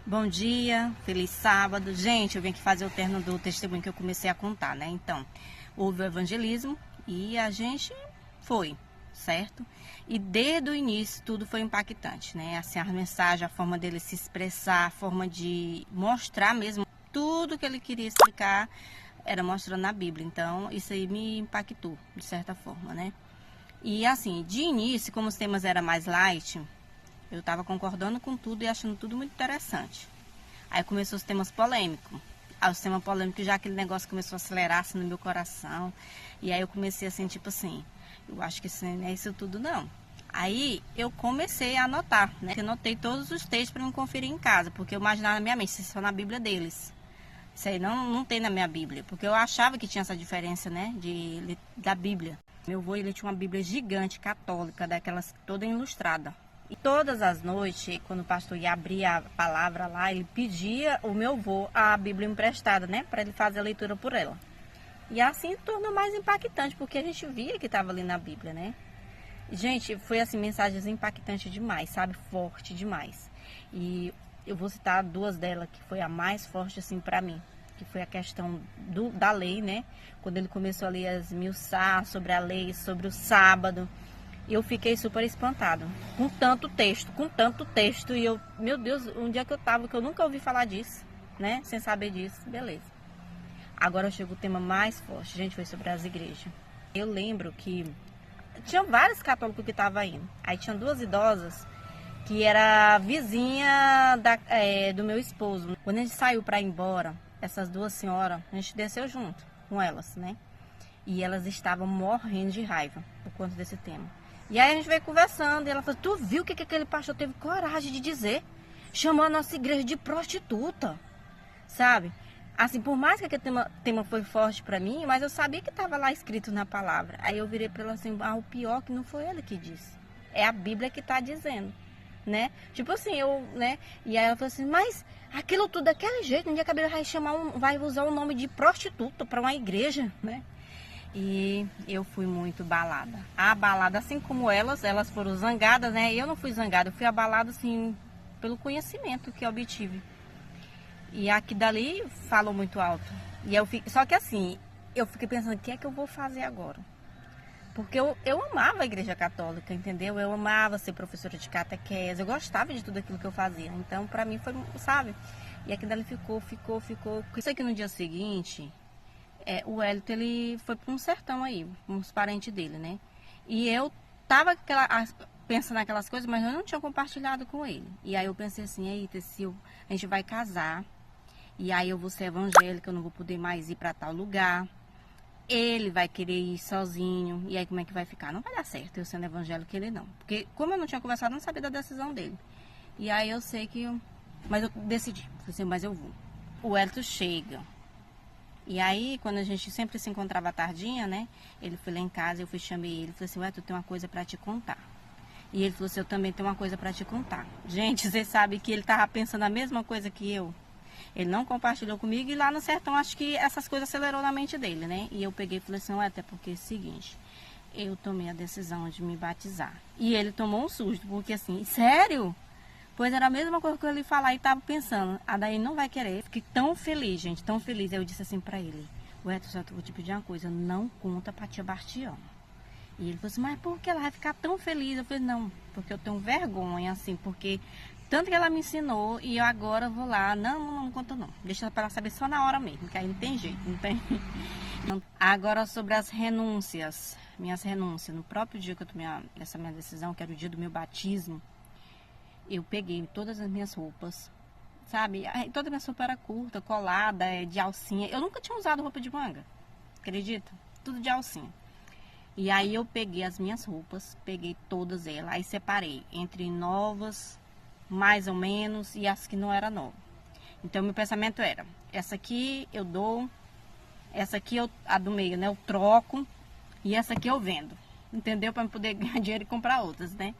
Bom dia, feliz sábado. Gente, eu vim aqui fazer o terno do testemunho que eu comecei a contar, né? Então, houve o evangelismo e a gente foi, certo? E desde o início tudo foi impactante, né? Assim, a mensagem, a forma dele se expressar, a forma de mostrar mesmo tudo que ele queria explicar era mostrando na Bíblia. Então, isso aí me impactou, de certa forma, né? E assim, de início, como os temas eram mais light, eu estava concordando com tudo e achando tudo muito interessante. Aí começou os temas polêmicos. Aí os temas polêmicos, já aquele negócio começou a acelerar assim, no meu coração. E aí eu comecei assim, tipo assim, eu acho que isso não é isso tudo não. Aí eu comecei a anotar, né? Eu anotei todos os textos para me conferir em casa, porque eu imaginava na minha mente, isso é só na Bíblia deles. Isso aí não tem na minha Bíblia, porque eu achava que tinha essa diferença, né, da Bíblia. Meu avô, ele tinha uma Bíblia gigante, católica, daquelas toda ilustrada. E todas as noites, quando o pastor ia abrir a palavra lá, ele pedia o meu avô a Bíblia emprestada, né, para ele fazer a leitura por ela. E assim tornou mais impactante, porque a gente via que estava ali na Bíblia, né. Gente, foi assim, mensagens impactantes demais, sabe, forte demais. E eu vou citar duas delas, que foi a mais forte, assim, para mim, que foi a questão da lei, né? Quando ele começou ali a esmiuçar sobre a lei, sobre o sábado, eu fiquei super espantada, com tanto texto, e eu, meu Deus, um dia que eu tava, que eu nunca ouvi falar disso, né? Sem saber disso, beleza. Agora chega o tema mais forte, gente, foi sobre as igrejas. Eu lembro que tinha vários católicos que estavam indo, aí tinha duas idosas, que era vizinha do meu esposo. Quando a gente saiu para ir embora, essas duas senhoras, a gente desceu junto com elas, né? E elas estavam morrendo de raiva por conta desse tema. E aí a gente veio conversando e ela falou, tu viu o que aquele pastor teve coragem de dizer? Chamou a nossa igreja de prostituta, sabe? Assim, por mais que aquele tema foi forte para mim, mas eu sabia que estava lá escrito na palavra. Aí eu virei para ela assim, o pior que não foi ele que disse. É a Bíblia que está dizendo, né? Tipo assim, né? E aí ela falou assim, mas aquilo tudo daquele jeito, um dia a cabelo vai usar o nome de prostituta para uma igreja, né? E eu fui muito abalada. Abalada, assim como elas foram zangadas, né? Eu não fui zangada, eu fui abalada, assim, pelo conhecimento que eu obtive. E aqui dali falou muito alto. Só que assim, eu fiquei pensando, o que é que eu vou fazer agora? Porque eu amava a igreja católica, entendeu? Eu amava ser professora de catequese, eu gostava de tudo aquilo que eu fazia. Então, pra mim foi, sabe? E aqui dali ficou. Isso aqui no dia seguinte, o Hélito, ele foi para um sertão aí, uns parentes dele, né? E eu tava pensando naquelas coisas, mas eu não tinha compartilhado com ele. E aí eu pensei assim, eita, a gente vai casar, e aí eu vou ser evangélica, eu não vou poder mais ir para tal lugar. Ele vai querer ir sozinho, e aí como é que vai ficar? Não vai dar certo eu sendo evangélica e ele não. Porque como eu não tinha conversado, eu não sabia da decisão dele. E aí eu sei que mas eu decidi, falei assim, mas eu vou. O Hélito chega. E aí, quando a gente sempre se encontrava à tardinha, né? Ele foi lá em casa, eu chamei ele, falei assim, Hélito, eu tenho uma coisa para te contar. E ele falou assim, eu também tenho uma coisa para te contar. Gente, você sabe que ele tava pensando a mesma coisa que eu. Ele não compartilhou comigo e lá no sertão acho que essas coisas acelerou na mente dele, né? E eu peguei e falei assim, até porque é o seguinte, eu tomei a decisão de me batizar. E ele tomou um susto, porque assim, sério? Pois era a mesma coisa que eu ia falar e tava pensando, a daí não vai querer. Fiquei tão feliz, gente, tão feliz. Eu disse assim pra ele, só vou te pedir uma coisa, não conta pra tia Bastião. E ele falou assim, mas por que ela vai ficar tão feliz? Eu falei, não, porque eu tenho vergonha, assim, porque tanto que ela me ensinou e eu agora vou lá, não conta não. Deixa pra ela saber só na hora mesmo, que aí não tem jeito, não tem. Agora sobre as renúncias, minhas renúncias. No próprio dia que eu tomei essa minha decisão, que era o dia do meu batismo, eu peguei todas as minhas roupas, sabe? Toda a minha roupa era curta, colada, de alcinha. Eu nunca tinha usado roupa de manga, acredita? Tudo de alcinha. E aí eu peguei as minhas roupas, peguei todas elas, aí separei entre novas, mais ou menos, e as que não eram novas. Então meu pensamento era, essa aqui eu dou, essa aqui a do meio, né, eu troco, e essa aqui eu vendo, entendeu? Para poder ganhar dinheiro e comprar outras, né?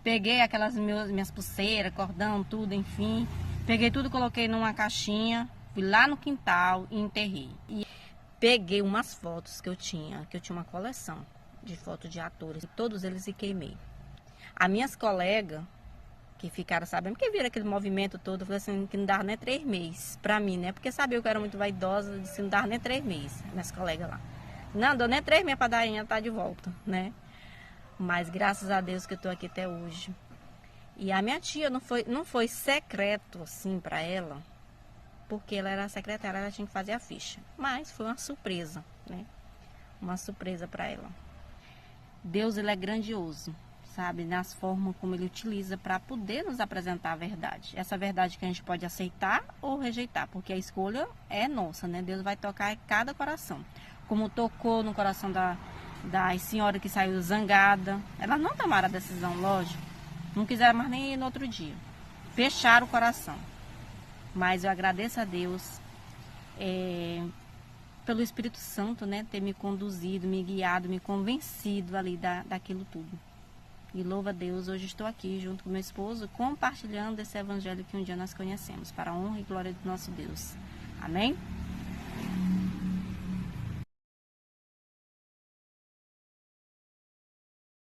Peguei aquelas minhas pulseiras, cordão, tudo, enfim. Peguei tudo, coloquei numa caixinha, fui lá no quintal e enterrei. E peguei umas fotos que eu tinha uma coleção de fotos de atores, e todos eles e queimei. As minhas colegas que ficaram sabendo, porque viram aquele movimento todo, eu falei assim, que não dava nem 3 meses pra mim, né? Porque sabia que eu era muito vaidosa, eu disse que não dava nem 3 meses, minhas colegas lá. Não, deu nem 3 meses pra Dainha tá de volta, né? Mas graças a Deus que eu tô aqui até hoje. E a minha tia não foi secreto assim pra ela, porque ela era secretária, ela tinha que fazer a ficha. Mas foi uma surpresa, né? Uma surpresa pra ela. Deus, ele é grandioso, sabe? Nas formas como ele utiliza para poder nos apresentar a verdade. Essa verdade que a gente pode aceitar ou rejeitar, porque a escolha é nossa, né? Deus vai tocar em cada coração. Como tocou no coração da senhora que saiu zangada. Elas não tomaram a decisão, lógico. Não quiseram mais nem ir no outro dia. Fecharam o coração. Mas eu agradeço a Deus pelo Espírito Santo, né? Ter me conduzido, me guiado, me convencido ali daquilo tudo. E louva a Deus, hoje estou aqui junto com meu esposo, compartilhando esse evangelho que um dia nós conhecemos, para a honra e glória do nosso Deus. Amém?